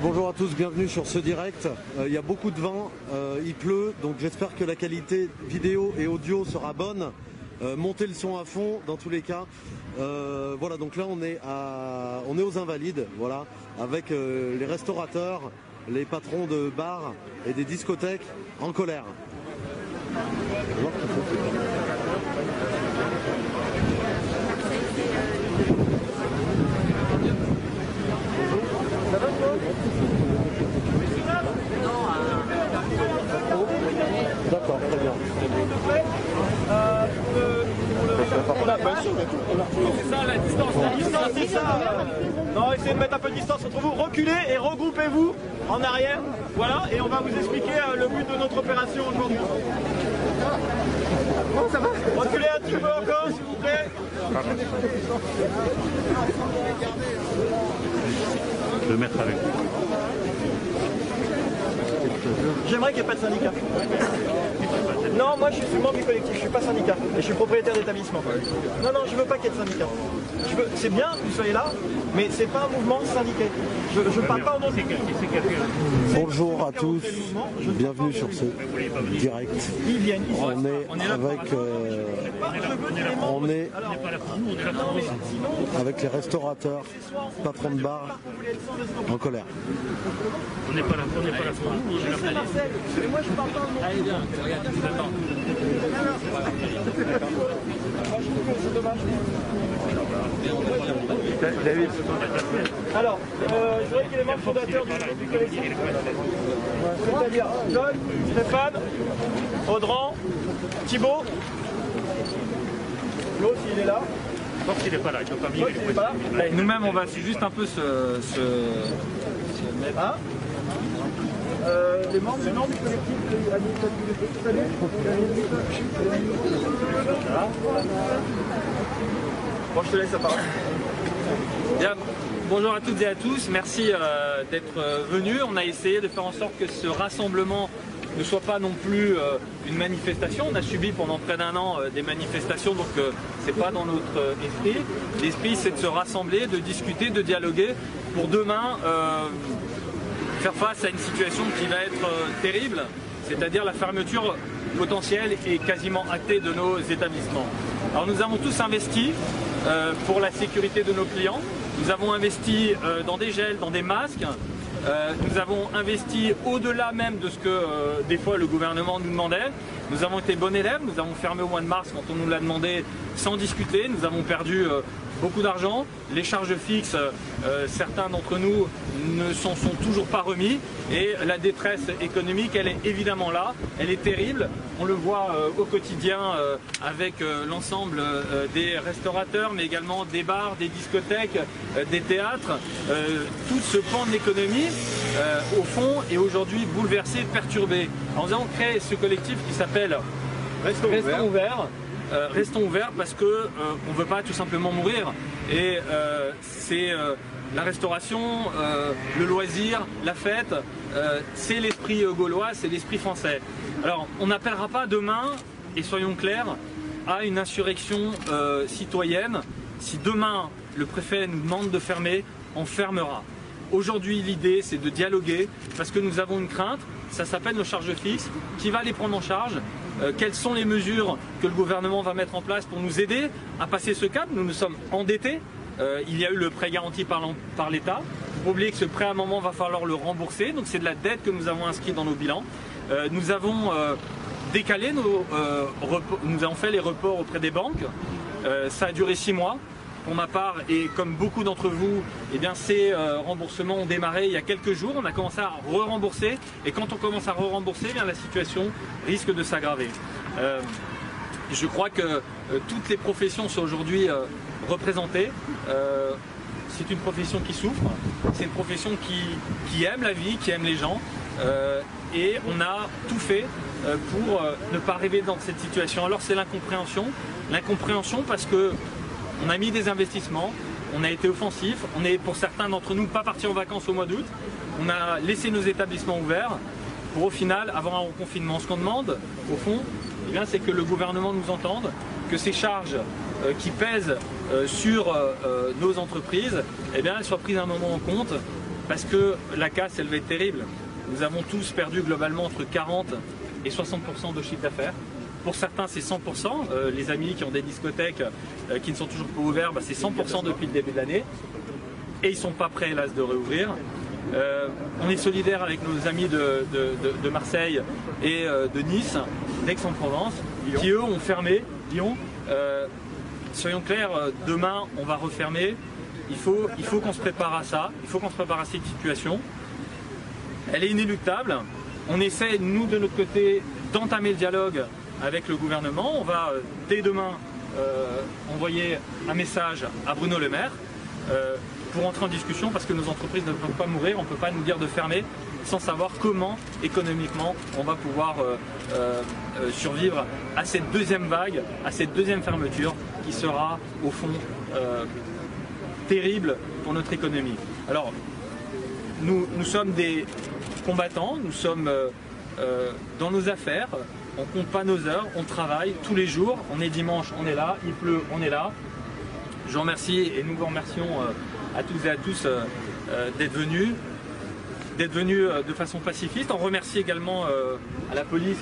Bonjour à tous, bienvenue sur ce direct. Il y a beaucoup de vent, il pleut, donc j'espère que la qualité vidéo et audio sera bonne. Montez le son à fond dans tous les cas. Voilà, donc là on est aux Invalides, voilà, avec les restaurateurs, les patrons de bars et des discothèques en colère. D'accord, très bien. C'est ça la distance. La distance, c'est ça. Non, essayez de mettre un peu de distance entre vous. Reculez et regroupez-vous en arrière. Voilà, et on va vous expliquer le but de notre opération aujourd'hui. Bon, ça va. Reculez un petit peu encore, s'il vous plaît. Je vais mettre avec vous. J'aimerais qu'il n'y ait pas de syndicat. Non, moi je suis membre du collectif, je ne suis pas syndicat et je suis propriétaire d'établissement. Non, non, je veux pas qu'il y ait de syndicat. C'est bien que vous soyez là, mais c'est pas un mouvement syndiqué. Je ne parle pas au nom de... Bonjour à tous, bienvenue sur ce direct. On est avec les restaurateurs, patrons de bar en colère. On n'est pas là pour nous, on est là pour Marcel, mais moi je parle pas au nom. Allez bien, regarde, tu t'attends. C'est dommage. David. Alors, je voudrais qu'il y ait les membres fondateurs du collectif. C'est-à-dire John, Stéphane, Audran, Thibaut. L'autre, il est là. Sauf qu'il n'est pas là, il ne peut pas venir. Nous-mêmes, on va juste un peu se mettre. Hein les membres du collectif salut. Bon, je te laisse la parole. Bien, bonjour à toutes et à tous, merci d'être venus. On a essayé de faire en sorte que ce rassemblement ne soit pas non plus une manifestation. On a subi pendant près d'un an des manifestations, donc c'est pas dans notre esprit. L'esprit, c'est de se rassembler, de discuter, de dialoguer pour demain faire face à une situation qui va être terrible, c'est-à-dire la fermeture potentielle et quasiment actée de nos établissements. Alors nous avons tous investi pour la sécurité de nos clients, nous avons investi dans des gels, dans des masques, nous avons investi au-delà même de ce que des fois le gouvernement nous demandait. Nous avons été bons élèves, nous avons fermé au mois de mars quand on nous l'a demandé sans discuter, nous avons perdu beaucoup d'argent, les charges fixes, certains d'entre nous ne s'en sont toujours pas remis et la détresse économique, elle est évidemment là, elle est terrible, on le voit au quotidien avec l'ensemble des restaurateurs mais également des bars, des discothèques, des théâtres, tout ce pan de l'économie au fond est aujourd'hui bouleversé, perturbé. Alors, nous avons créé ce collectif qui s'appelle Restons ouverts. Restons ouverts parce que on ne veut pas tout simplement mourir et c'est la restauration, le loisir, la fête, c'est l'esprit gaulois, c'est l'esprit français. Alors on n'appellera pas demain, et soyons clairs, à une insurrection citoyenne. Si demain le préfet nous demande de fermer, on fermera. Aujourd'hui l'idée c'est de dialoguer parce que nous avons une crainte, ça s'appelle nos charges fixes, qui va les prendre en charge. Quelles sont les mesures que le gouvernement va mettre en place pour nous aider à passer ce cap? Nous nous sommes endettés, il y a eu le prêt garanti par l'État. Il ne faut pas oublier que ce prêt à un moment va falloir le rembourser, donc c'est de la dette que nous avons inscrite dans nos bilans. Nous avons décalé nous avons fait les reports auprès des banques, ça a duré 6 mois. Pour ma part, et comme beaucoup d'entre vous, eh bien, ces remboursements ont démarré il y a quelques jours. On a commencé à re-rembourser et quand on commence à re-rembourser, eh bien, la situation risque de s'aggraver. Je crois que toutes les professions sont aujourd'hui représentées. C'est une profession qui souffre, c'est une profession qui aime la vie, qui aime les gens. Et on a tout fait pour ne pas arriver dans cette situation. Alors c'est l'incompréhension. L'incompréhension parce que on a mis des investissements, on a été offensif, on est pour certains d'entre nous pas partis en vacances au mois d'août, on a laissé nos établissements ouverts pour au final avoir un reconfinement. Ce qu'on demande, au fond, eh bien, c'est que le gouvernement nous entende, que ces charges qui pèsent sur nos entreprises, eh bien, elles soient prises un moment en compte parce que la casse, elle va être terrible. Nous avons tous perdu globalement entre 40 et 60% de chiffre d'affaires. Pour certains, c'est 100%. Les amis qui ont des discothèques qui ne sont toujours pas ouvertes, c'est 100% depuis le début de l'année. Et ils ne sont pas prêts, hélas, de réouvrir. On est solidaires avec nos amis de Marseille et de Nice, d'Aix-en-Provence, qui eux ont fermé, Lyon. Soyons clairs, demain on va refermer. Il faut qu'on se prépare à ça, il faut qu'on se prépare à cette situation. Elle est inéluctable. On essaie, nous de notre côté, d'entamer le dialogue avec le gouvernement. On va dès demain envoyer un message à Bruno Le Maire pour entrer en discussion, parce que nos entreprises ne peuvent pas mourir, on ne peut pas nous dire de fermer sans savoir comment économiquement on va pouvoir survivre à cette deuxième vague, à cette deuxième fermeture qui sera au fond terrible pour notre économie. Alors nous sommes des combattants, nous sommes dans nos affaires, on ne compte pas nos heures, on travaille tous les jours, on est dimanche, on est là, il pleut, on est là. Je vous remercie et nous vous remercions à toutes et à tous d'être venus de façon pacifiste. On remercie également à la police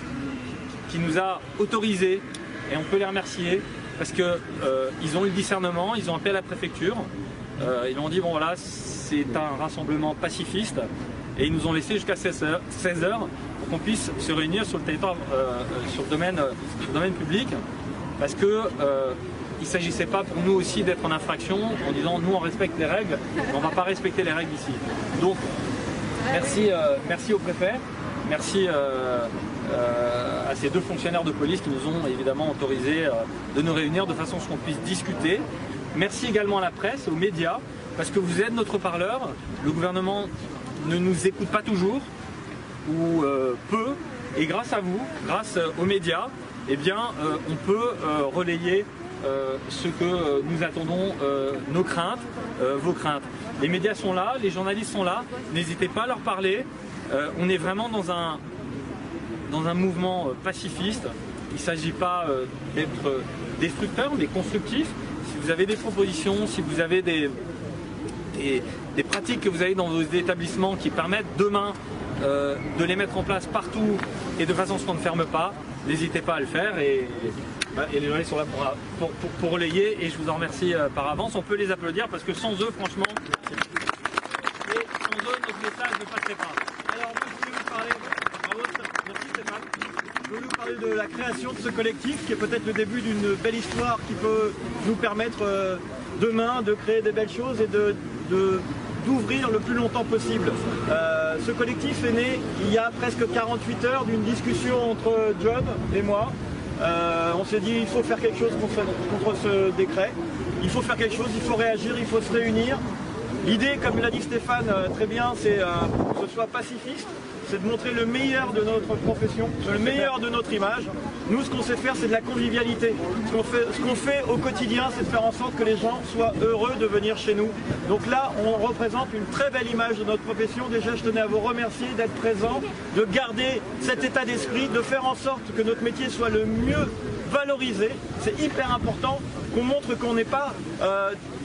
qui nous a autorisés, et on peut les remercier parce qu'ils ont eu le discernement, ils ont appelé à la préfecture, ils ont dit bon voilà, c'est un rassemblement pacifiste, et ils nous ont laissé jusqu'à 16 heures pour qu'on puisse se réunir sur le territoire, sur le domaine public, parce que il ne s'agissait pas pour nous aussi d'être en infraction en disant nous on respecte les règles, mais on ne va pas respecter les règles ici. Donc merci au préfet, merci à ces deux fonctionnaires de police qui nous ont évidemment autorisé de nous réunir de façon à ce qu'on puisse discuter. Merci également à la presse, aux médias, parce que vous êtes notre parleur. Le gouvernement ne nous écoute pas toujours, ou peu, et grâce à vous, grâce aux médias, eh bien, on peut relayer ce que nous attendons, nos craintes, vos craintes. Les médias sont là, les journalistes sont là, n'hésitez pas à leur parler. On est vraiment dans un mouvement pacifiste. Il ne s'agit pas d'être destructeur, mais constructif. Si vous avez des propositions, si vous avez des pratiques que vous avez dans vos établissements qui permettent demain de les mettre en place partout et de façon à ce qu'on ne ferme pas, n'hésitez pas à le faire. Et les journalistes sont là pour relayer, et je vous en remercie par avance. On peut les applaudir parce que sans eux, franchement, et sans eux, notre message ne passerait pas. Alors, moi, je voulais vous parler, merci Stéphane, je voulais vous parler de la création de ce collectif qui est peut-être le début d'une belle histoire qui peut nous permettre demain de créer des belles choses et d'ouvrir le plus longtemps possible. Ce collectif est né il y a presque 48 heures d'une discussion entre John et moi. On s'est dit il faut faire quelque chose contre ce décret, il faut faire quelque chose, il faut réagir, il faut se réunir. L'idée, comme l'a dit Stéphane très bien, c'est que ce soit pacifiste, c'est de montrer le meilleur de notre profession, le meilleur de notre image. Nous, ce qu'on sait faire, c'est de la convivialité. Ce qu'on fait au quotidien, c'est de faire en sorte que les gens soient heureux de venir chez nous. Donc là, on représente une très belle image de notre profession. Déjà, je tenais à vous remercier d'être présents, de garder cet état d'esprit, de faire en sorte que notre métier soit le mieux valorisé. C'est hyper important qu'on montre qu'on n'est pas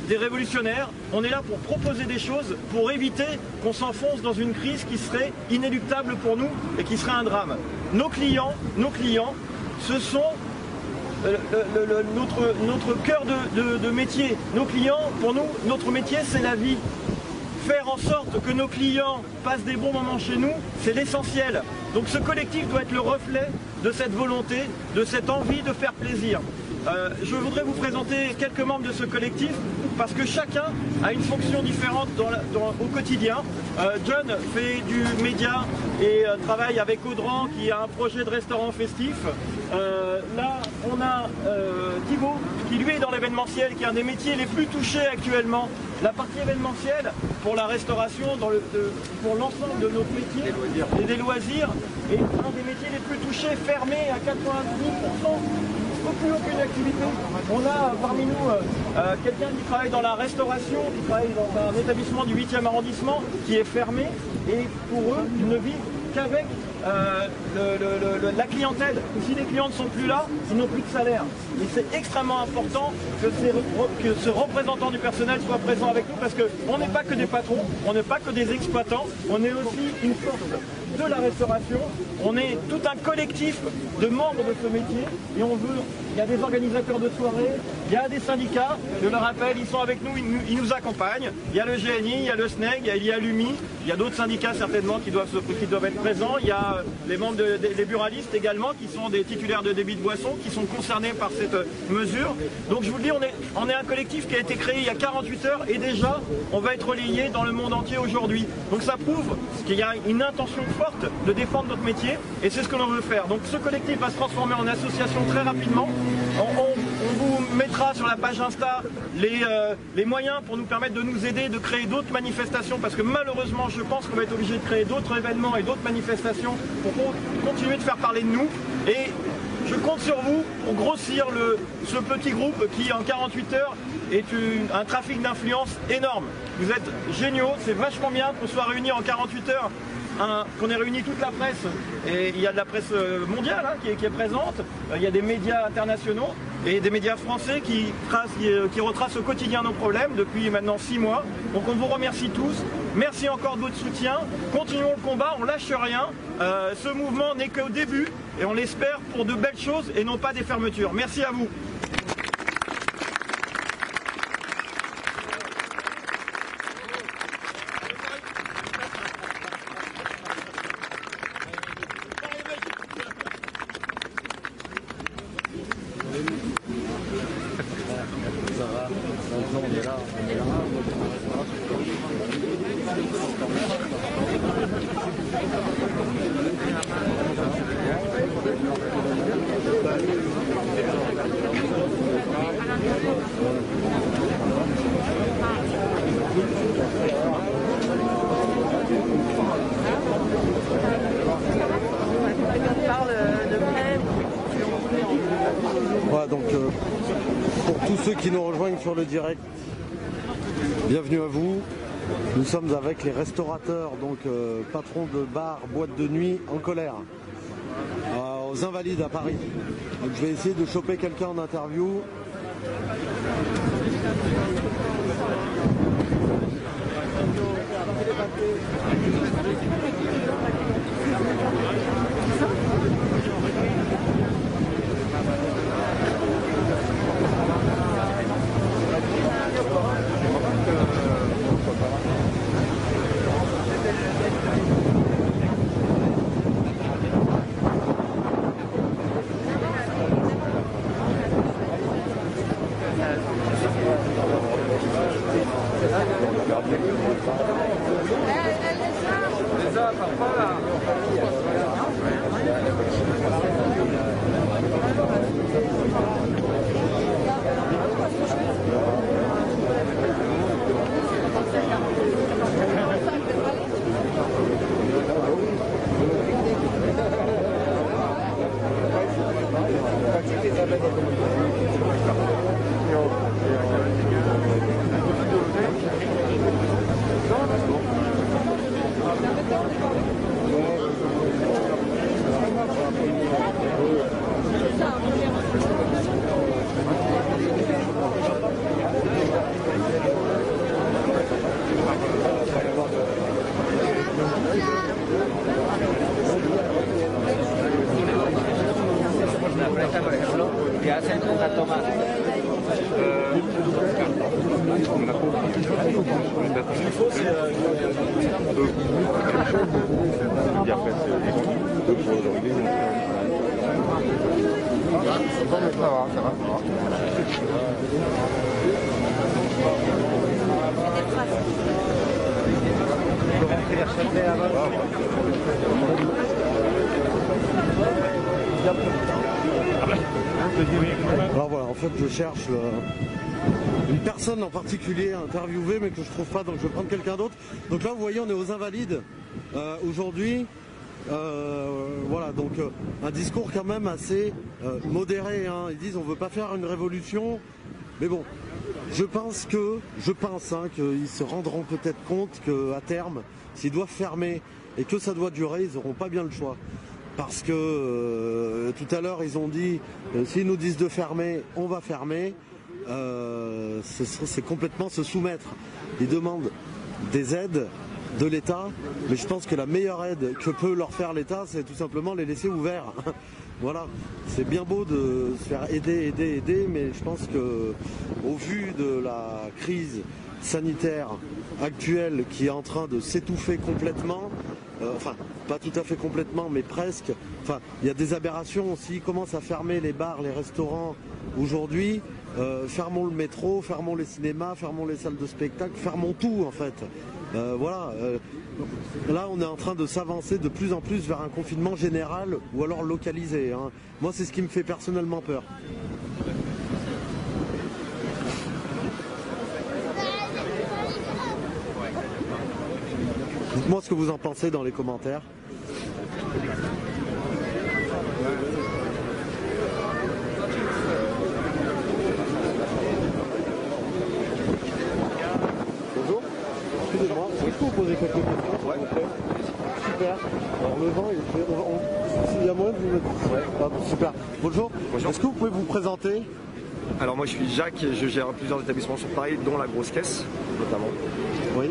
des révolutionnaires. On est là pour proposer des choses, pour éviter qu'on s'enfonce dans une crise qui serait inéluctable pour nous et qui serait un drame. Nos clients, ce sont notre cœur de métier. Nos clients, pour nous, notre métier, c'est la vie. Faire en sorte que nos clients passent des bons moments chez nous, c'est l'essentiel. Donc ce collectif doit être le reflet de cette volonté, de cette envie de faire plaisir. Je voudrais vous présenter quelques membres de ce collectif parce que chacun a une fonction différente au quotidien. John fait du média et travaille avec Audran qui a un projet de restaurant festif. Là on a Thibaut qui lui est dans l'événementiel, qui est un des métiers les plus touchés actuellement. La partie événementielle pour la restauration, pour l'ensemble de notre métier et des loisirs, est un des métiers les plus touchés, fermé à 90%. Aucune activité. On a parmi nous quelqu'un qui travaille dans la restauration, qui travaille dans un établissement du 8e arrondissement qui est fermé, et pour eux, ils ne vivent qu'avec la clientèle. Si les clients ne sont plus là, ils n'ont plus de salaire. Et c'est extrêmement important que ce représentant du personnel soit présent avec nous parce qu'on n'est pas que des patrons, on n'est pas que des exploitants, on est aussi une force de la restauration. On est tout un collectif de membres de ce métier et il y a des organisateurs de soirées, il y a des syndicats, je le rappelle, ils sont avec nous, ils nous accompagnent. Il y a le GNI, il y a le SNEG, il y a l'UMI, il y a d'autres syndicats certainement qui doivent être présents. Il y a les membres des buralistes également qui sont des titulaires de débit de boissons qui sont concernés par cette mesure. Donc je vous le dis, on est un collectif qui a été créé il y a 48 heures et déjà on va être relayé dans le monde entier aujourd'hui. Donc ça prouve qu'il y a une intention forte de défendre notre métier et c'est ce que l'on veut faire. Donc ce collectif va se transformer en association très rapidement. On vous mettra sur la page Insta les moyens pour nous permettre de nous aider, de créer d'autres manifestations parce que malheureusement je pense qu'on va être obligé de créer d'autres événements et d'autres manifestations pour continuer de faire parler de nous. Et je compte sur vous pour grossir ce petit groupe qui en 48 heures est un trafic d'influence énorme. Vous êtes géniaux, c'est vachement bien qu'on soit réunis en 48 heures. Qu'on ait réuni toute la presse, et il y a de la presse mondiale hein, qui est présente, il y a des médias internationaux et des médias français qui retracent au quotidien nos problèmes depuis maintenant 6 mois. Donc on vous remercie tous, merci encore de votre soutien, continuons le combat, on lâche rien, ce mouvement n'est qu'au début et on l'espère pour de belles choses et non pas des fermetures. Merci à vous. Voilà, donc pour tous ceux qui nous rejoignent sur le direct, bienvenue à vous. Nous sommes avec les restaurateurs, donc patrons de bars, boîtes de nuit en colère, aux Invalides à Paris. Donc je vais essayer de choper quelqu'un en interview. Alors voilà, en fait je cherche une personne en particulier à interviewer mais que je trouve pas, donc je vais prendre quelqu'un d'autre. Donc là vous voyez on est aux Invalides aujourd'hui. Voilà, donc un discours quand même assez modéré, hein. Ils disent on veut pas faire une révolution, mais bon, je pense qu'ils se rendront peut-être compte qu'à terme, s'ils doivent fermer et que ça doit durer, ils n'auront pas bien le choix. Parce que tout à l'heure, ils ont dit, s'ils nous disent de fermer, on va fermer. C'est complètement se soumettre. Ils demandent des aides de l'État, mais je pense que la meilleure aide que peut leur faire l'État, c'est tout simplement les laisser ouverts. Voilà, c'est bien beau de se faire aider, mais je pense que au vu de la crise sanitaire actuelle qui est en train de s'étouffer complètement, enfin pas tout à fait complètement, mais presque, enfin il y a des aberrations. S'ils commencent à fermer les bars, les restaurants aujourd'hui, fermons le métro, fermons les cinémas, fermons les salles de spectacle, fermons tout en fait. Voilà. Là, on est en train de s'avancer de plus en plus vers un confinement général ou alors localisé. Hein. Moi, c'est ce qui me fait personnellement peur. Dites-moi ce que vous en pensez dans les commentaires. Bonjour. Excusez-moi, est-ce que vous posez quelques questions? Ouais. Super. Alors le vent, il y a moyen de vous mettre. Ouais. Ah, super. Bonjour. Bonjour. Est-ce que vous pouvez vous présenter? Alors moi je suis Jacques et je gère plusieurs établissements sur Paris, dont la Grosse Caisse notamment. Oui.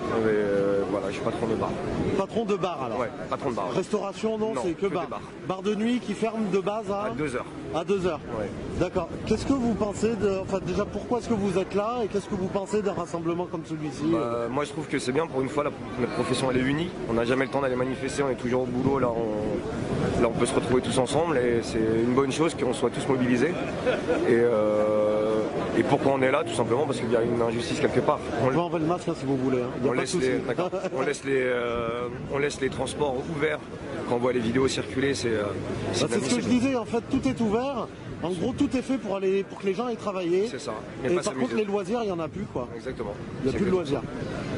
Voilà, je suis patron de bar. Patron de bar alors? Ouais, patron de bar. Ouais. Restauration non, c'est que bar. Bar de nuit qui ferme de base à 2h. À 2h. Ouais. D'accord. Qu'est-ce que vous pensez de. Enfin déjà pourquoi est-ce que vous êtes là et qu'est-ce que vous pensez d'un rassemblement comme celui-ci? Moi je trouve que c'est bien, pour une fois notre profession elle est unie. On n'a jamais le temps d'aller manifester, on est toujours au boulot, là on peut se retrouver tous ensemble et c'est une bonne chose qu'on soit tous mobilisés. Et pourquoi on est là? Tout simplement parce qu'il y a une injustice quelque part. On va enlever le masque hein, si vous voulez. Hein. On laisse les transports ouverts. Quand on voit les vidéos circuler, c'est ce que je disais, en fait tout est ouvert. En gros, tout est fait pour que les gens aillent travailler. C'est ça. Et par contre, les loisirs, il n'y en a plus, quoi. Exactement. Il n'y a plus de loisirs.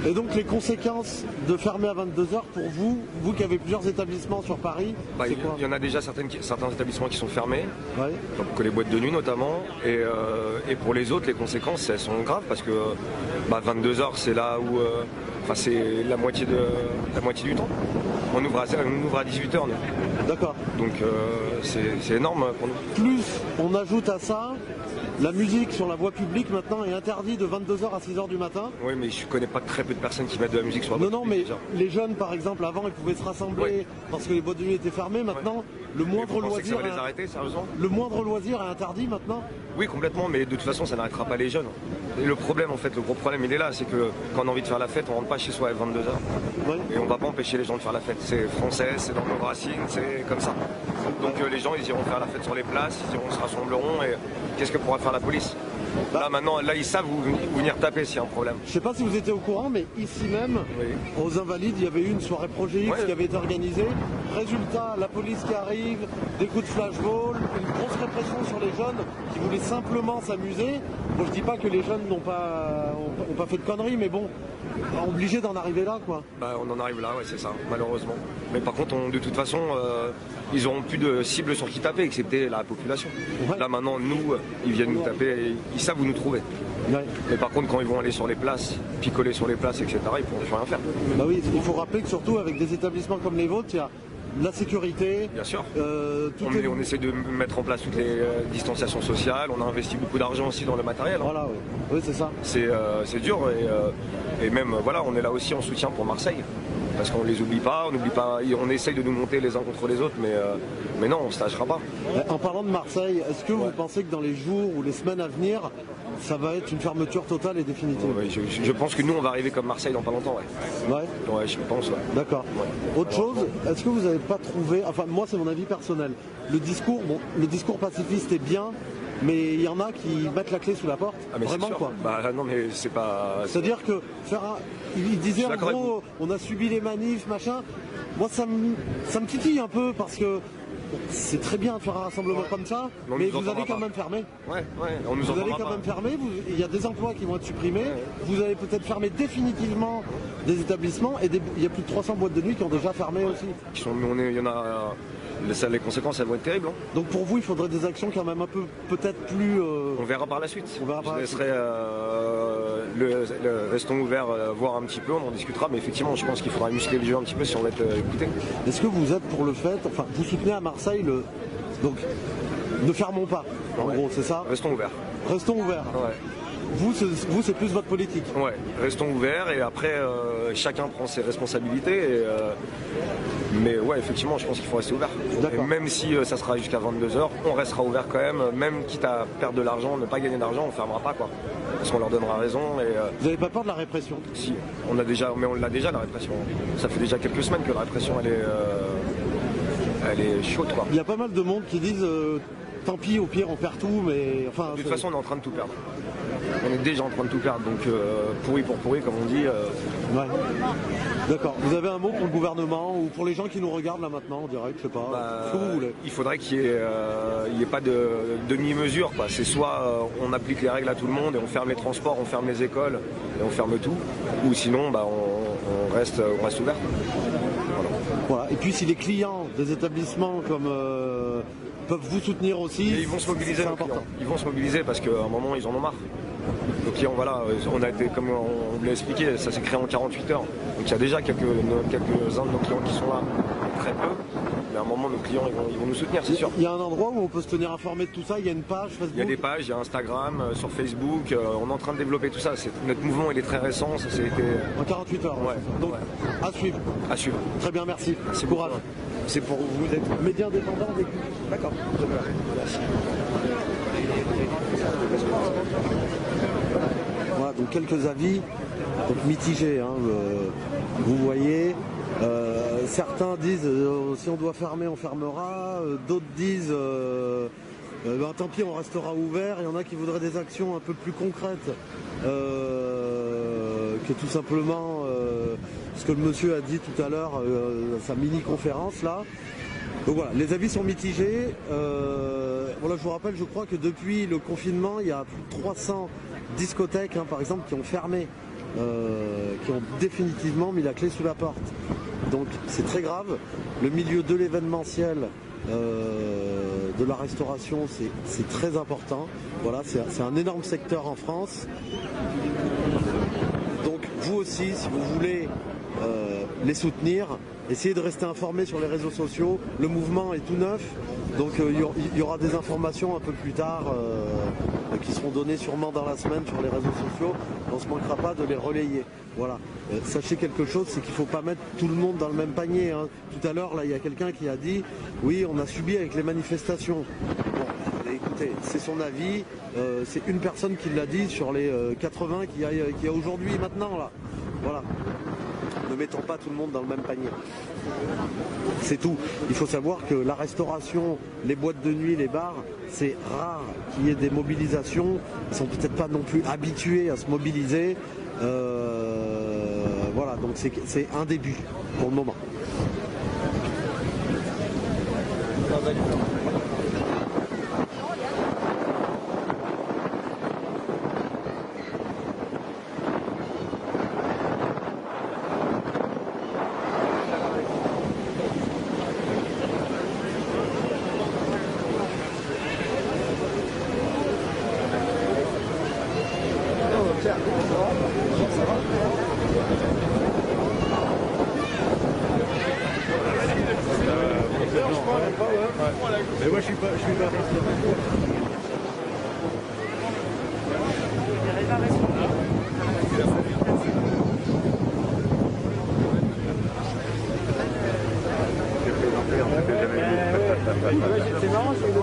Et donc, les conséquences de fermer à 22h pour vous qui avez plusieurs établissements sur Paris, c'est quoi? Il y en a déjà certains établissements qui sont fermés, ouais. Donc les boîtes de nuit notamment. Et pour les autres, les conséquences, elles sont graves parce que 22h, c'est là où... c'est la moitié du temps. On ouvre à 18h, nous. D'accord. Donc c'est énorme pour nous. Plus on ajoute à ça, la musique sur la voie publique maintenant est interdite de 22h à 6h du matin. Oui, mais je connais pas très peu de personnes qui mettent de la musique sur la voie publique. Non, mais déjà. Les jeunes, par exemple, avant, ils pouvaient se rassembler parce que les boîtes de nuit étaient fermées. Maintenant, le moindre loisir... Ça va les arrêter, sérieusement ? Le moindre loisir est interdit maintenant ? Oui, complètement, mais de toute façon, ça n'arrêtera pas les jeunes. Et le problème, en fait, le gros problème, il est là, c'est que quand on a envie de faire la fête, on rentre pas chez soi à 22h. Ouais. Et on va pas empêcher les gens de faire la fête. C'est français, c'est dans nos racines, c'est comme ça. Donc les gens, ils iront faire la fête sur les places, ils se rassembleront, et qu'est-ce que pourra faire la police ? Là maintenant, ils savent où venir taper s'il y a un problème. Je sais pas si vous étiez au courant, mais ici même, aux Invalides, il y avait eu une soirée Projet X qui avait été organisée. Résultat, la police qui arrive, des coups de flashball, une grosse répression sur les jeunes qui voulaient simplement s'amuser. Bon, je dis pas que les jeunes n'ont pas fait de conneries, mais bon, obligé d'en arriver là, quoi. On en arrive là, ouais, c'est ça, malheureusement. Mais par contre, de toute façon, ils n'auront plus de cible sur qui taper, excepté la population. Ouais. Là maintenant, nous, ils viennent nous taper, et ils savent où nous trouver. Ouais. Mais par contre, quand ils vont aller sur les places, picoler sur les places, etc., ils ne pourront plus rien faire. Bah oui, il faut rappeler que surtout avec des établissements comme les vôtres, il y a la sécurité. Bien sûr. On essaie de mettre en place toutes les distanciations sociales. On a investi beaucoup d'argent aussi dans le matériel. Hein. Voilà, oui, c'est ça. C'est dur et même voilà, on est là aussi en soutien pour Marseille. Parce qu'on ne les oublie pas, on essaye de nous monter les uns contre les autres, mais non, on ne se lâchera pas. En parlant de Marseille, est-ce que vous pensez que dans les jours ou les semaines à venir, ça va être une fermeture totale et définitive? Je pense que nous, on va arriver comme Marseille dans pas longtemps, Ouais, je pense, D'accord. Ouais. Autre chose, est-ce que vous n'avez pas trouvé, enfin moi c'est mon avis personnel, le discours pacifiste est bien, mais il y en a qui mettent la clé sous la porte, vraiment quoi. Non mais c'est pas... C'est-à-dire que il disait en gros, on a subi les manifs, machin, moi ça me titille un peu parce que c'est très bien de faire un rassemblement comme ça, mais vous allez quand même fermer. Vous allez quand même fermer, il y a des emplois qui vont être supprimés, vous allez peut-être fermer définitivement des établissements et il y a plus de 300 boîtes de nuit qui ont déjà fermé aussi. Il y en a les conséquences, elles vont être terribles. Hein. Donc pour vous, il faudrait des actions quand même un peu, peut-être plus... On verra par la suite. On verra par je la suite. laisserai restons ouverts, voir un petit peu, on en discutera, mais effectivement, je pense qu'il faudra muscler le jeu un petit peu si on va être écouté. Est-ce que vous êtes pour le fait, enfin, vous soutenez à Marseille donc, ne fermons pas, en gros, c'est ça? Restons ouverts. Restons ouverts. Ouais. Vous, c'est plus votre politique. Ouais, restons ouverts et après, chacun prend ses responsabilités. Mais ouais, effectivement, je pense qu'il faut rester ouvert. Et même si ça sera jusqu'à 22h, on restera ouvert quand même quitte à perdre de l'argent, ne pas gagner d'argent, on ne fermera pas, quoi. Parce qu'on leur donnera raison. Vous n'avez pas peur de la répression? Si, on l'a déjà, la répression. Ça fait déjà quelques semaines que la répression, elle est chaude, quoi. Il y a pas mal de monde qui disent tant pis, au pire on perd tout, mais enfin... De toute façon, on est en train de tout perdre. On est déjà en train de tout perdre, donc pourri pour pourri, comme on dit. Ouais. D'accord. Vous avez un mot pour le gouvernement ou pour les gens qui nous regardent là maintenant, on dirait, je sais pas, ce que vous voulez. Il faudrait qu'il n'y ait pas de demi-mesure, quoi. C'est soit on applique les règles à tout le monde et on ferme les transports, on ferme les écoles et on ferme tout, ou sinon on reste ouvert. Voilà. Et puis si les clients des établissements comme peuvent vous soutenir aussi, et ils vont se mobiliser, important. Ils vont se mobiliser parce qu'à un moment ils en ont marre. Nos clients, voilà, on a été, comme on vous l'a expliqué, ça s'est créé en 48 heures. Donc il y a déjà quelques-uns de nos clients qui sont là, très peu. Mais à un moment, nos clients, ils vont nous soutenir, c'est sûr. Il y a un endroit où on peut se tenir informé de tout ça. Il y a une page Facebook. Il y a des pages, il y a Instagram, sur Facebook. On est en train de développer tout ça. Notre mouvement, il est très récent. Ça été... En 48 heures. Ouais. Donc, à suivre. À suivre. Très bien, merci. Merci, courage. C'est pour vous d'être média indépendant. D'accord. Merci. Voilà, donc quelques avis donc mitigés. Hein, vous voyez. Certains disent si on doit fermer, on fermera. D'autres disent tant pis, on restera ouvert. Il y en a qui voudraient des actions un peu plus concrètes que tout simplement ce que le monsieur a dit tout à l'heure, sa mini-conférence là. Donc voilà, les avis sont mitigés. Voilà, je vous rappelle, je crois que depuis le confinement, il y a plus de 300 discothèques, par exemple, qui ont fermé, qui ont définitivement mis la clé sous la porte. Donc c'est très grave. Le milieu de l'événementiel, de la restauration, c'est très important. Voilà, c'est un énorme secteur en France. Donc vous aussi, si vous voulez les soutenir, essayez de rester informés sur les réseaux sociaux. Le mouvement est tout neuf, donc il y aura des informations un peu plus tard qui seront données sûrement dans la semaine sur les réseaux sociaux. On ne se manquera pas de les relayer. Voilà. Sachez quelque chose, c'est qu'il ne faut pas mettre tout le monde dans le même panier. Hein. Tout à l'heure, là, il y a quelqu'un qui a dit « Oui, on a subi avec les manifestations ». Bon, écoutez, c'est son avis. C'est une personne qui l'a dit sur les 80 qu'il y a aujourd'hui, maintenant. Là. Voilà. Ne mettons pas tout le monde dans le même panier. C'est tout. Il faut savoir que la restauration, les boîtes de nuit, les bars, c'est rare qu'il y ait des mobilisations. Ils ne sont peut-être pas non plus habitués à se mobiliser. Voilà, donc c'est un début pour le moment. Mais moi je suis pas c'est marrant, c'est le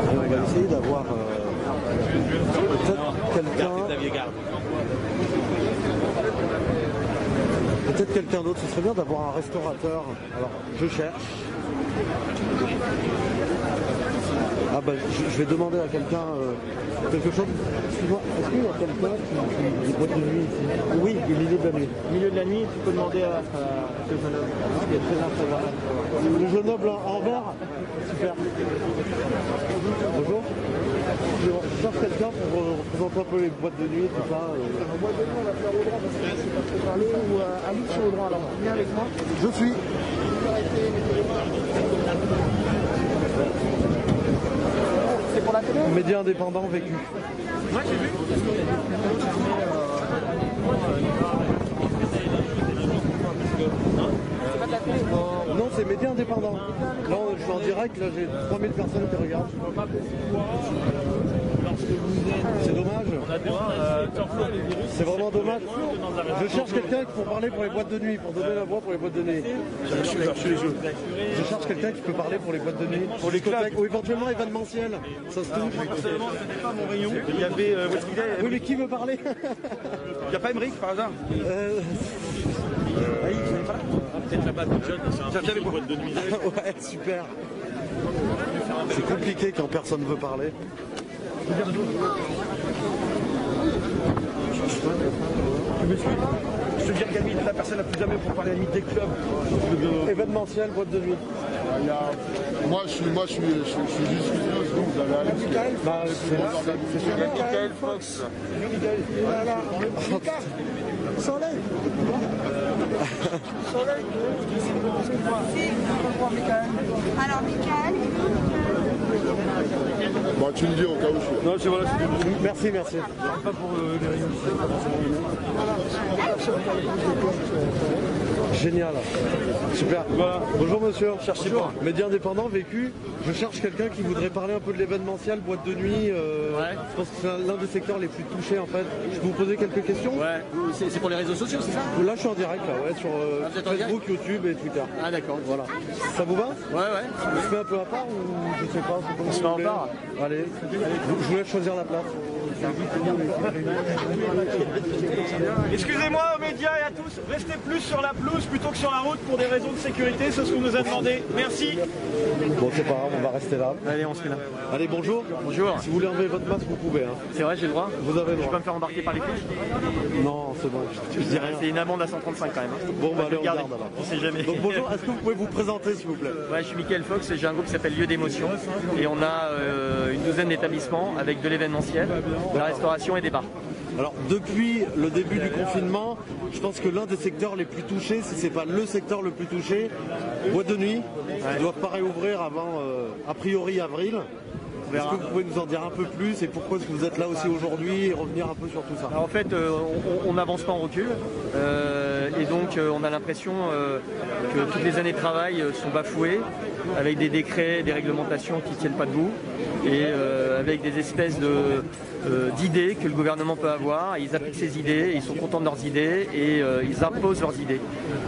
on va essayer d'avoir peut-être quelqu'un. Peut-être quelqu'un d'autre, ce serait bien d'avoir un restaurateur. Alors, je cherche. Ah bah, je vais demander à quelqu'un quelque chose. Excuse-moi, est-ce qu'il y a quelqu'un qui boîte de nuit ici? Oui, du milieu de la nuit. Milieu de la nuit, tu peux demander à ce jeune homme. Il est très impressionnant. Le jeune homme en vert. Super. Bonjour. Je cherche quelqu'un pour représenter un peu les boîtes de nuit, tout ça. En boîte de nuit, on va faire au droit parce que je peux parler ou à Luc sur le droit. Alors, viens avec moi. Je suis. C'est pour la télé? Média indépendant vécu. Moi j'ai vu. C'est pas de la télé? Non, c'est média indépendant. Là, je suis en direct, là j'ai 3000 personnes qui regardent. C'est dommage. C'est vraiment dommage. Je cherche quelqu'un pour parler pour les boîtes de nuit, pour donner la voix pour les boîtes de nuit. Je cherche quelqu'un qui peut parler pour les boîtes de nuit, pour les clubs, ou éventuellement événementiel. Ça se trouve. Personnellement, ce n'était pas mon rayon. Il y avait. Où est-ce qu'il est? Oui, mais qui veut parler? Il n'y a pas Emmerich par hasard? Peut-être là-bas, c'est un boîte de nuit. Ouais, super. C'est compliqué quand personne veut parler. Je te dis, Camille, la personne la plus à même pour parler à la limite des clubs. Événementiel, boîte de nuit. Moi, je suis juste donc vous allez aller. Bah, c'est sûr. Michael Fox. Voilà. Soleil. Soleil. Alors, Michael. Bon, tu me dis au cas où je suis. Non, c'est voilà. Merci, merci. Pas pour les rayons. Génial. Super. Voilà. Bonjour monsieur. Bonjour. Média indépendant, vécu. Je cherche quelqu'un qui voudrait parler un peu de l'événementiel, boîte de nuit. Je pense que c'est l'un des secteurs les plus touchés en fait. Je peux vous poser quelques questions? Ouais. C'est pour les réseaux sociaux, c'est ça? Là je suis en direct là, ouais, sur Facebook, YouTube et Twitter. Ah d'accord. Voilà. Ça vous va? Ouais. On se met un peu à part ou je sais pas? On se met en part. Allez, je vous laisse choisir la place. Excusez-moi aux médias et à tous, restez plus sur la pelouse plutôt que sur la route pour des raisons de sécurité, c'est ce qu'on nous a demandé. Merci. Bon, c'est pas grave, on va rester là. Allez, on se fait là. Allez, bonjour. Bonjour. Si vous voulez enlever votre masque, vous pouvez. Hein. C'est vrai, j'ai le droit? Vous avez le Je droit. peux me faire embarquer par les flics? Non, c'est bon, je dis rien. C'est une amende à 135 quand même. Hein. Bon, bah allez, on Garde. garde alors. On sait jamais. Donc bonjour, est-ce que vous pouvez vous présenter s'il vous plaît? Ouais, je suis Michael Fox et j'ai un groupe qui s'appelle Lieu d'émotion. Et on a une douzaine d'établissements avec de l'événementiel, de la restauration et des bars. Alors depuis le début du confinement, je pense que l'un des secteurs les plus touchés, si c'est pas le secteur le plus touché, boîte de nuit, qui doivent pas réouvrir avant a priori avril. Est-ce que vous pouvez nous en dire un peu plus et pourquoi est-ce que vous êtes là aussi aujourd'hui et revenir un peu sur tout ça? Alors en fait, on n'avance pas en recul et donc on a l'impression que toutes les années de travail sont bafouées avec des décrets, des réglementations qui ne tiennent pas debout et avec des espèces d'idées que le gouvernement peut avoir. Ils appliquent ces idées, ils sont contents de leurs idées et ils imposent leurs idées.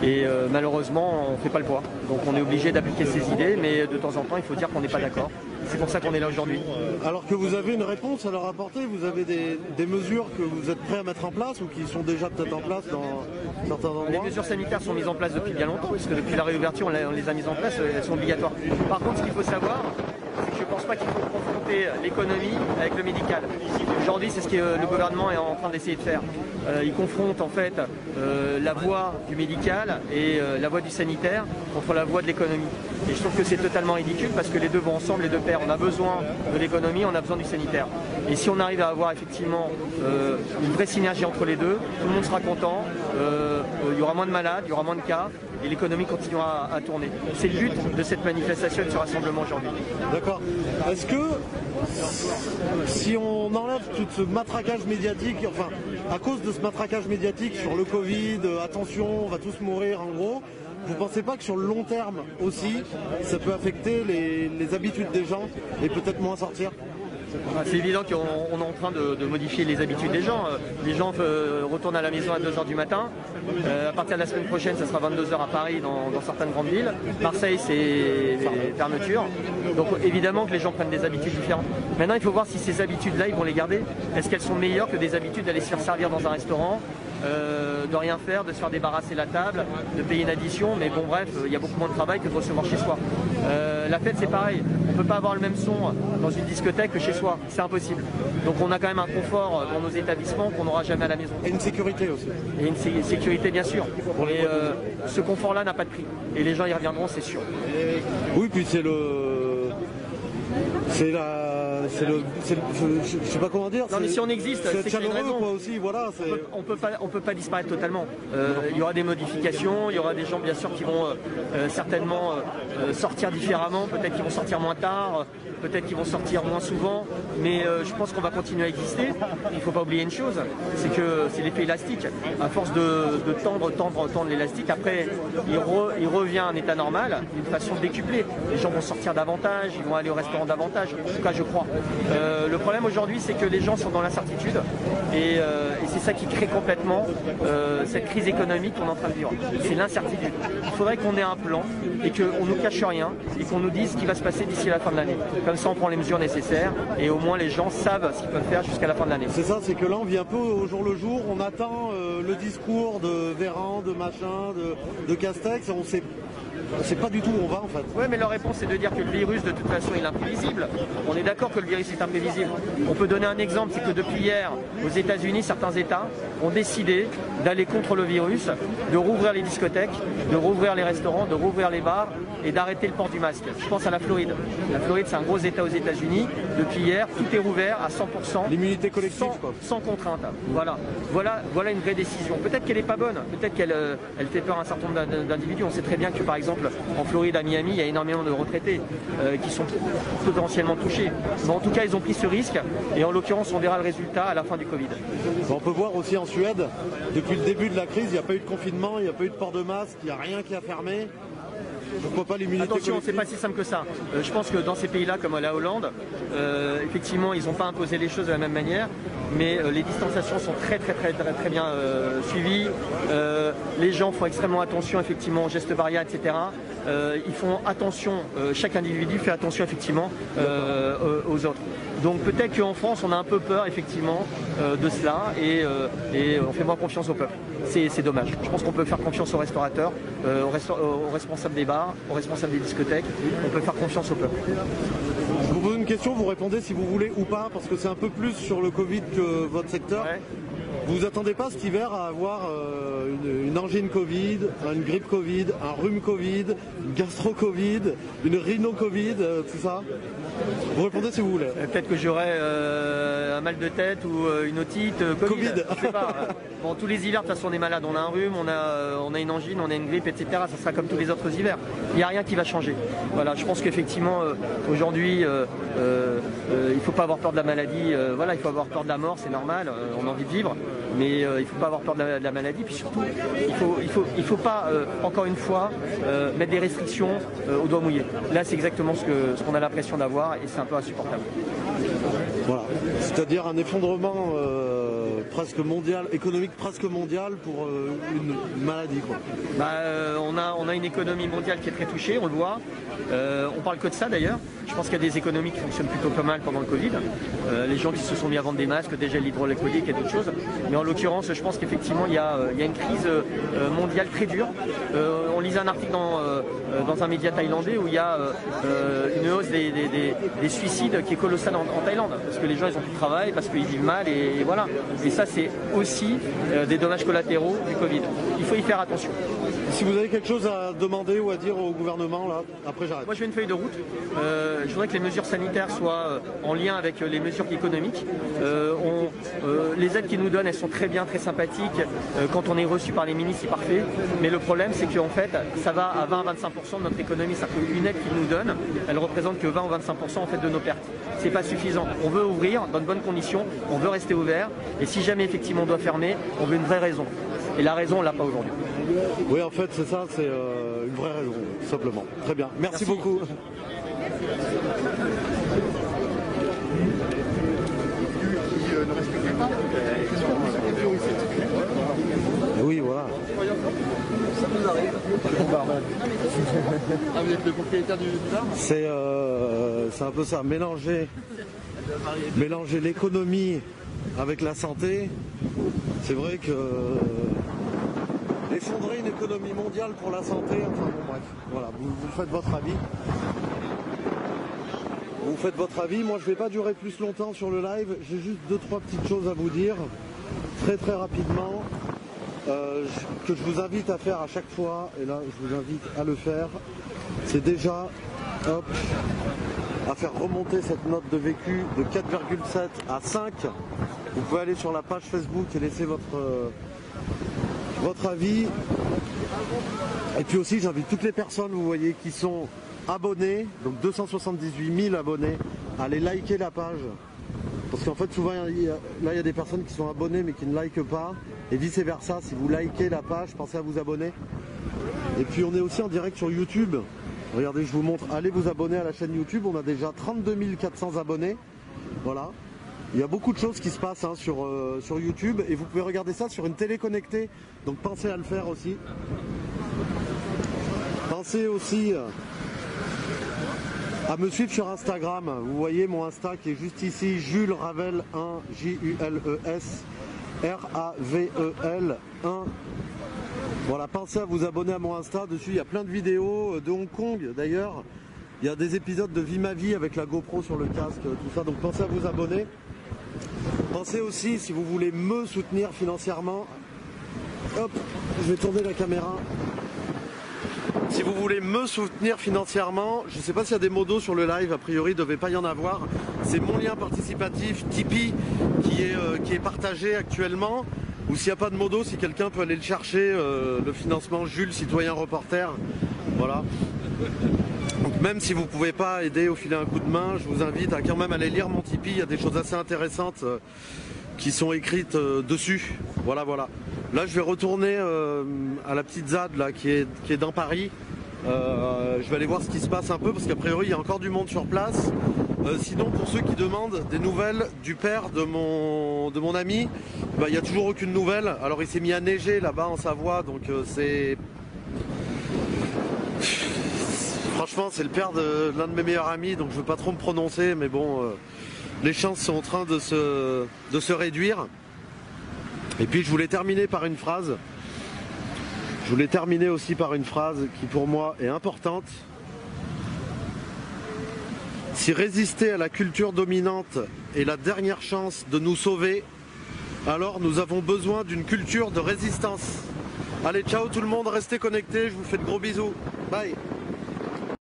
Et malheureusement, on ne fait pas le poids. Donc on est obligé d'appliquer ces idées, mais de temps en temps, il faut dire qu'on n'est pas d'accord. C'est pour ça qu'on est là aujourd'hui. Alors que vous avez une réponse à leur apporter, vous avez des mesures que vous êtes prêts à mettre en place ou qui sont déjà peut-être en place dans certains endroits? Les mesures sanitaires sont mises en place depuis bien longtemps, parce que depuis la réouverture, on les a mises en place, elles sont obligatoires. Par contre, ce qu'il faut savoir, c'est que je ne pense pas qu'il faut confronter l'économie avec le médical. Aujourd'hui, c'est ce que le gouvernement est en train d'essayer de faire. Il confronte en fait la voie du médical et la voie du sanitaire contre la voie de l'économie. Et je trouve que c'est totalement ridicule parce que les deux vont ensemble, les deux paires. On a besoin de l'économie, on a besoin du sanitaire. Et si on arrive à avoir effectivement une vraie synergie entre les deux, tout le monde sera content, il y aura moins de malades, il y aura moins de cas et l'économie continuera à tourner. C'est le but de cette manifestation et de ce rassemblement aujourd'hui. D'accord. Est-ce que si on enlève tout ce matraquage médiatique, enfin à cause de ce matraquage médiatique sur le Covid, attention, on va tous mourir en gros, vous ne pensez pas que sur le long terme aussi, ça peut affecter les habitudes des gens et peut-être moins sortir? C'est évident qu'on est en train de modifier les habitudes des gens. Les gens retournent à la maison à 2h du matin. À partir de la semaine prochaine, ça sera 22h à Paris dans certaines grandes villes. Marseille, c'est fermeture. Donc évidemment que les gens prennent des habitudes différentes. Maintenant, il faut voir si ces habitudes-là, ils vont les garder. Est-ce qu'elles sont meilleures que des habitudes d'aller se faire servir dans un restaurant de rien faire, de se faire débarrasser la table, de payer une addition, mais bon bref, il y a beaucoup moins de travail que de recevoir chez soi. La fête c'est pareil, on ne peut pas avoir le même son dans une discothèque que chez soi, c'est impossible. Donc on a quand même un confort dans nos établissements qu'on n'aura jamais à la maison. Et une sécurité aussi. Et une sécurité bien sûr. Et ce confort-là n'a pas de prix. Et les gens y reviendront, c'est sûr. Oui, puis c'est le... je sais pas comment dire. Non mais si on existe, c'est qu'il y a une raison. Quoi, aussi, voilà, on peut pas disparaître totalement. Il y aura des modifications, il y aura des gens bien sûr qui vont certainement sortir différemment, peut-être qu'ils vont sortir moins tard, peut-être qu'ils vont sortir moins souvent, mais je pense qu'on va continuer à exister. Il ne faut pas oublier une chose, c'est que c'est l'effet élastique. À force de tendre l'élastique, après il revient à un état normal, d'une façon décuplée. Les gens vont sortir davantage, ils vont aller au restaurant davantage, en tout cas je crois. Le problème aujourd'hui c'est que les gens sont dans l'incertitude et c'est ça qui crée complètement cette crise économique qu'on est en train de vivre. C'est l'incertitude. Il faudrait qu'on ait un plan et qu'on ne nous cache rien et qu'on nous dise ce qui va se passer d'ici la fin de l'année. Comme ça on prend les mesures nécessaires et au moins les gens savent ce qu'ils peuvent faire jusqu'à la fin de l'année. C'est ça, c'est que là on vit un peu au jour le jour, on attend le discours de Véran, de machin, de Castex, on sait pas du tout où on va en fait. Oui, mais leur réponse c'est de dire que le virus de toute façon il est imprévisible. On est d'accord que le virus est imprévisible. On peut donner un exemple, c'est que depuis hier, aux États-Unis, certains États ont décidé d'aller contre le virus, de rouvrir les discothèques, de rouvrir les restaurants, de rouvrir les bars et d'arrêter le port du masque. Je pense à la Floride. La Floride c'est un gros État aux États-Unis. Depuis hier, tout est rouvert à 100%. L'immunité collective sans contrainte. Voilà une vraie décision. Peut-être qu'elle n'est pas bonne, peut-être qu'elle fait peur à un certain nombre d'individus. On sait très bien que par exemple en Floride, à Miami, il y a énormément de retraités qui sont potentiellement touchés. Mais en tout cas, ils ont pris ce risque et en l'occurrence, on verra le résultat à la fin du Covid. On peut voir aussi en Suède, depuis le début de la crise, il n'y a pas eu de confinement, il n'y a pas eu de port de masque, il n'y a rien qui a fermé. Pourquoi pas l'immunité collective ? Attention, c'est pas si simple que ça. Je pense que dans ces pays-là, comme la Hollande, effectivement, ils n'ont pas imposé les choses de la même manière, mais les distanciations sont très bien suivies. Les gens font extrêmement attention, effectivement, aux gestes barrières, etc. Ils font attention, chaque individu fait attention, effectivement, aux autres. Donc peut-être qu'en France, on a un peu peur, effectivement, de cela, et on fait moins confiance au peuple. C'est dommage. Je pense qu'on peut faire confiance aux restaurateurs, aux responsables des bars, aux responsables des discothèques. On peut faire confiance au peuple. Je vous pose une question, vous répondez si vous voulez ou pas, parce que c'est un peu plus sur le Covid que votre secteur. Ouais. Vous attendez pas cet hiver à avoir une angine Covid, une grippe Covid, un rhume Covid, une gastro-Covid, une rhino-Covid, tout ça? Vous répondez si vous voulez. Peut-être que j'aurai un mal de tête ou une otite Covid. Je sais pas. Bon, tous les hivers, de toute façon, on est malade. On a un rhume, on a une angine, on a une grippe, etc. Ça sera comme tous les autres hivers. Il n'y a rien qui va changer. Voilà, je pense qu'effectivement, aujourd'hui, il ne faut pas avoir peur de la maladie. Voilà, il faut avoir peur de la mort, c'est normal. On a envie de vivre. Mais il ne faut pas avoir peur de la maladie. Puis surtout, il faut pas, encore une fois, mettre des restrictions au doigt mouillé. Là, c'est exactement ce qu'on a l'impression d'avoir et c'est un peu insupportable. Voilà, c'est-à-dire un effondrement presque mondial, économique presque mondial pour une maladie, quoi. On a une économie mondiale qui est très touchée, on le voit. On parle que de ça d'ailleurs. Je pense qu'il y a des économies qui fonctionnent plutôt pas mal pendant le Covid. Les gens qui se sont mis à vendre des masques, des gels hydroalcooliques et d'autres choses. Mais en l'occurrence, je pense qu'effectivement, il y a une crise mondiale très dure. On lisait un article dans un média thaïlandais où il y a une hausse des suicides qui est colossale en Thaïlande. Parce que les gens, ils ont plus de travail, parce qu'ils vivent mal et voilà. Et ça, c'est aussi des dommages collatéraux du Covid. Il faut y faire attention. Si vous avez quelque chose à demander ou à dire au gouvernement, là, après j'arrête. Moi, je fais une feuille de route. Je voudrais que les mesures sanitaires soient en lien avec les mesures économiques. Les aides qu'ils nous donnent, elles sont très bien, très sympathiques. Quand on est reçu par les ministres, c'est parfait. Mais le problème, c'est qu'en fait, ça va à 20 à 25% de notre économie. C'est-à-dire qu'une aide qu'ils nous donnent, elle représente que 20 ou 25% en fait de nos pertes. C'est pas suffisant. On veut ouvrir dans de bonnes conditions, on veut rester ouvert. Et si jamais effectivement on doit fermer, on veut une vraie raison. Et la raison, on l'a pas aujourd'hui. Oui, en fait, c'est ça, c'est une vraie raison, tout simplement. Très bien. Merci beaucoup. Oui, voilà. Ça nous arrive. Ah, vous êtes le propriétaire du bar ? C'est un peu ça, mélanger l'économie avec la santé, c'est vrai que effondrer une économie mondiale pour la santé, enfin bon bref, voilà, vous faites votre avis. Vous faites votre avis, moi je vais pas durer plus longtemps sur le live, j'ai juste 2-3 petites choses à vous dire, très rapidement, que je vous invite à faire à chaque fois, et là je vous invite à le faire, c'est déjà, hop, à faire remonter cette note de vécu de 4,7 à 5. Vous pouvez aller sur la page Facebook et laisser votre avis. Et puis aussi j'invite toutes les personnes, vous voyez, qui sont abonnés, donc 278 000 abonnés, à aller liker la page. Parce qu'en fait souvent là il y a des personnes qui sont abonnées mais qui ne likent pas. Et vice versa, si vous likez la page, pensez à vous abonner. Et puis on est aussi en direct sur YouTube. Regardez, je vous montre, allez vous abonner à la chaîne YouTube. On a déjà 32 400 abonnés. Voilà. Il y a beaucoup de choses qui se passent hein, sur YouTube. Et vous pouvez regarder ça sur une télé connectée. Donc pensez à le faire aussi. Pensez aussi à me suivre sur Instagram. Vous voyez mon Insta qui est juste ici, Jules Ravel 1, Jules Ravel 1. Voilà, pensez à vous abonner à mon Insta. Dessus, il y a plein de vidéos de Hong Kong d'ailleurs. Il y a des épisodes de Vie ma vie avec la GoPro sur le casque, tout ça. Donc pensez à vous abonner. Pensez aussi, si vous voulez me soutenir financièrement, hop, je vais tourner la caméra. Si vous voulez me soutenir financièrement, je ne sais pas s'il y a des modos sur le live, a priori il ne devait pas y en avoir. C'est mon lien participatif Tipeee qui est partagé actuellement. Ou s'il n'y a pas de modo, si quelqu'un peut aller le chercher, le financement Jules, citoyen reporter. Voilà. Donc même si vous ne pouvez pas aider ou filer un coup de main, je vous invite à quand même aller lire mon Tipeee. Il y a des choses assez intéressantes qui sont écrites dessus. Voilà, voilà. Là, je vais retourner à la petite ZAD là, qui est dans Paris. Je vais aller voir ce qui se passe un peu parce qu'a priori, il y a encore du monde sur place. Sinon, pour ceux qui demandent des nouvelles du père de mon ami, bah, il n'y a toujours aucune nouvelle. Alors, il s'est mis à neiger là-bas en Savoie, donc c'est... Franchement, c'est le père de l'un de mes meilleurs amis, donc je ne veux pas trop me prononcer, mais bon, les chances sont en train de se réduire. Et puis, je voulais terminer par une phrase. Je voulais terminer aussi par une phrase qui, pour moi, est importante. Si résister à la culture dominante est la dernière chance de nous sauver, alors nous avons besoin d'une culture de résistance. Allez, ciao tout le monde, restez connectés, je vous fais de gros bisous. Bye.